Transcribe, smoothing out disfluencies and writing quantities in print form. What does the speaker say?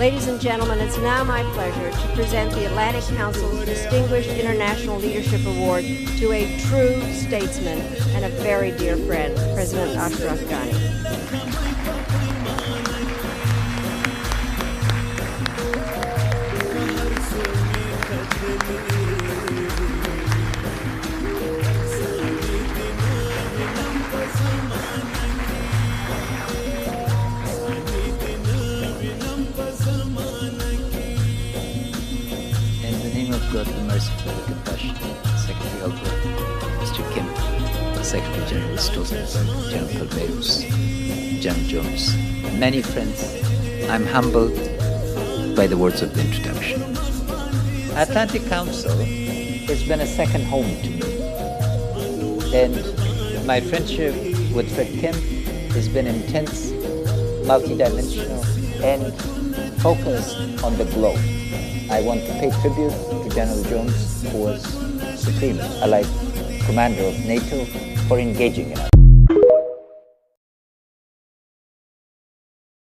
Ladies and gentlemen, it's now my pleasure to present the Atlantic Council's Distinguished International Leadership Award to a true statesman and a very dear friend, President Ashraf Ghani. God the merciful and compassionate, Secretary Albert, Mr. Kim, Secretary General Stoltenberg, General Perez, General Jones, many friends, I'm humbled by the words of the introduction. Atlantic Council has been a second home to me, and my friendship with Fred Kim has been intense, multidimensional, and focused on the globe. I want to pay tribute to General Jones, who was Supreme Allied Commander of NATO, for engaging in us.